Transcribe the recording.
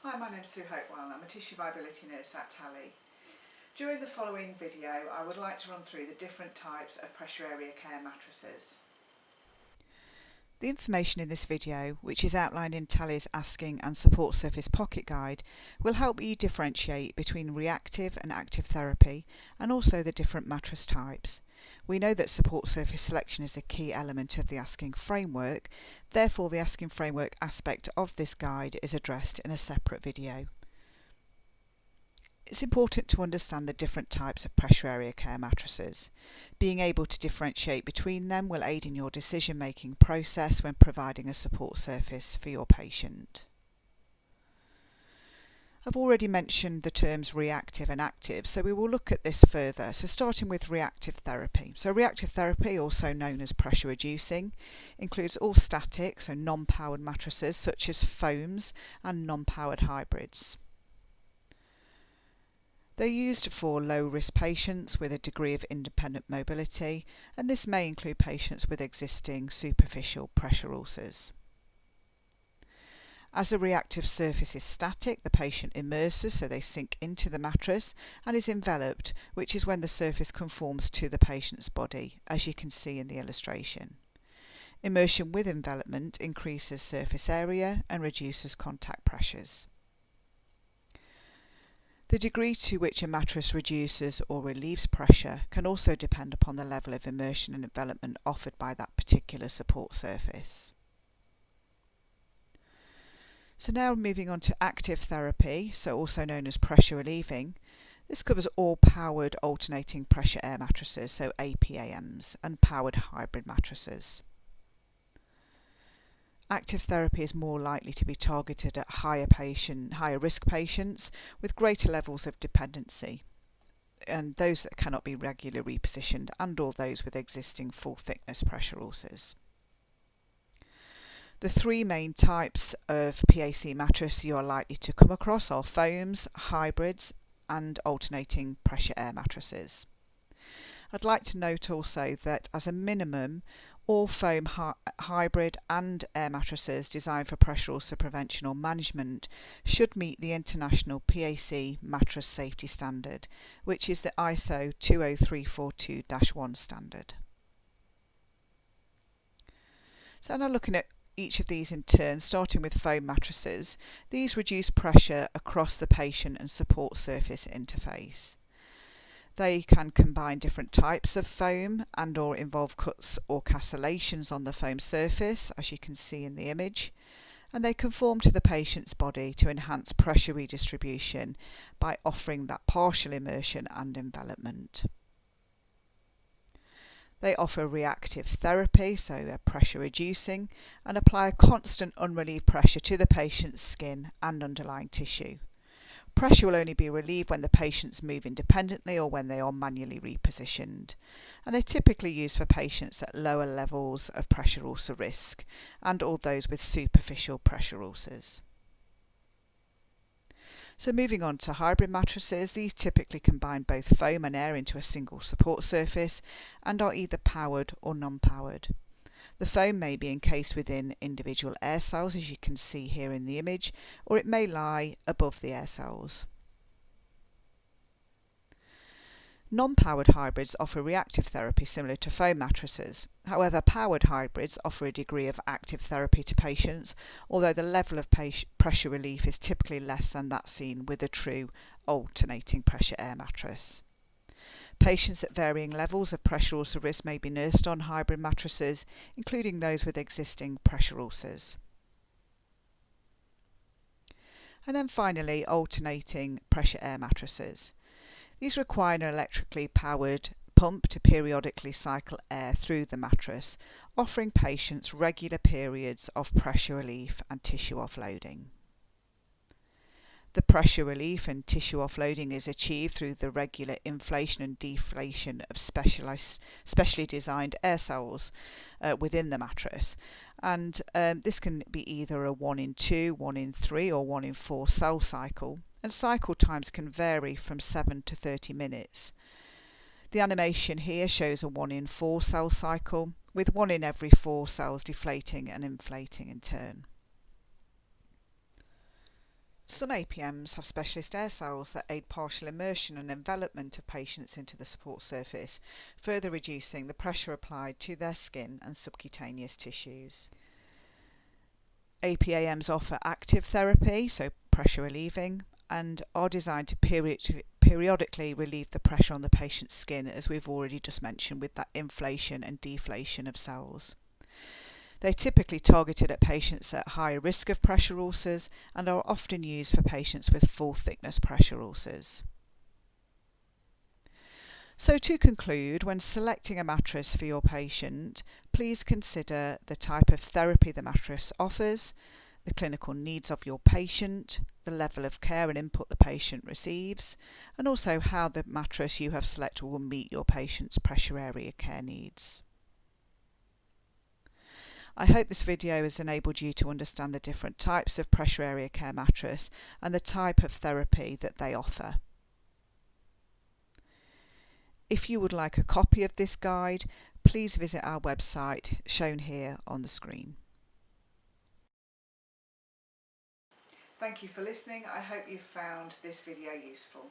Hi, my name's Sue Hopewell. I'm a tissue viability nurse at Tally. During the following video, I would like to run through the different types of pressure area care mattresses. The information in this video, which is outlined in Tally's aSSKINg and Support Surface Pocket Guide, will help you differentiate between reactive and active therapy and also the different mattress types. We know that support surface selection is a key element of the aSSKINg framework, therefore the aSSKINg framework aspect of this guide is addressed in a separate video. It's important to understand the different types of pressure area care mattresses. Being able to differentiate between them will aid in your decision-making process when providing a support surface for your patient. I've already mentioned the terms reactive and active, so we will look at this further. So starting with reactive therapy. So reactive therapy, also known as pressure reducing, includes all static, so non-powered mattresses such as foams and non-powered hybrids. They're used for low-risk patients with a degree of independent mobility, and this may include patients with existing superficial pressure ulcers. As a reactive surface is static, the patient immerses, so they sink into the mattress, and is enveloped, which is when the surface conforms to the patient's body, as you can see in the illustration. Immersion with envelopment increases surface area and reduces contact pressures. The degree to which a mattress reduces or relieves pressure can also depend upon the level of immersion and envelopment offered by that particular support surface. So now moving on to active therapy, so also known as pressure relieving. This covers all powered alternating pressure air mattresses, so APAMs, and powered hybrid mattresses. Active therapy is more likely to be targeted at higher risk patients with greater levels of dependency, and those that cannot be regularly repositioned, and or those with existing full thickness pressure ulcers. The three main types of PAC mattress you are likely to come across are foams, hybrids and alternating pressure air mattresses. I'd like to note also that as a minimum, all foam, hybrid and air mattresses designed for pressure ulcer prevention or management should meet the International PAC Mattress Safety Standard, which is the ISO 20342-1 standard. So now looking at each of these in turn, starting with foam mattresses. These reduce pressure across the patient and support surface interface. They can combine different types of foam and or involve cuts or castellations on the foam surface, as you can see in the image, and they conform to the patient's body to enhance pressure redistribution by offering that partial immersion and envelopment. They offer reactive therapy, so pressure reducing, and apply a constant unrelieved pressure to the patient's skin and underlying tissue. Pressure will only be relieved when the patients move independently or when they are manually repositioned, and they're typically used for patients at lower levels of pressure ulcer risk and all those with superficial pressure ulcers. So moving on to hybrid mattresses, these typically combine both foam and air into a single support surface and are either powered or non-powered. The foam may be encased within individual air cells, as you can see here in the image, or it may lie above the air cells. Non-powered hybrids offer reactive therapy similar to foam mattresses. However, powered hybrids offer a degree of active therapy to patients, although the level of pressure relief is typically less than that seen with a true alternating pressure air mattress. Patients at varying levels of pressure ulcer risk may be nursed on hybrid mattresses, including those with existing pressure ulcers. And then finally, alternating pressure air mattresses. These require an electrically powered pump to periodically cycle air through the mattress, offering patients regular periods of pressure relief and tissue offloading. The pressure relief and tissue offloading is achieved through the regular inflation and deflation of specially designed air cells within the mattress. And this can be either a 1 in 2, 1 in 3 or 1 in 4 cell cycle, and cycle times can vary from 7 to 30 minutes. The animation here shows a 1 in 4 cell cycle, with 1 in every 4 cells deflating and inflating in turn. Some APMs have specialist air cells that aid partial immersion and envelopment of patients into the support surface, further reducing the pressure applied to their skin and subcutaneous tissues. APAMs offer active therapy, so pressure relieving, and are designed to periodically relieve the pressure on the patient's skin, as we've already just mentioned with that inflation and deflation of cells. They're typically targeted at patients at higher risk of pressure ulcers and are often used for patients with full thickness pressure ulcers. So to conclude, when selecting a mattress for your patient, please consider the type of therapy the mattress offers, the clinical needs of your patient, the level of care and input the patient receives, and also how the mattress you have selected will meet your patient's pressure area care needs. I hope this video has enabled you to understand the different types of pressure area care mattress and the type of therapy that they offer. If you would like a copy of this guide, please visit our website shown here on the screen. Thank you for listening. I hope you found this video useful.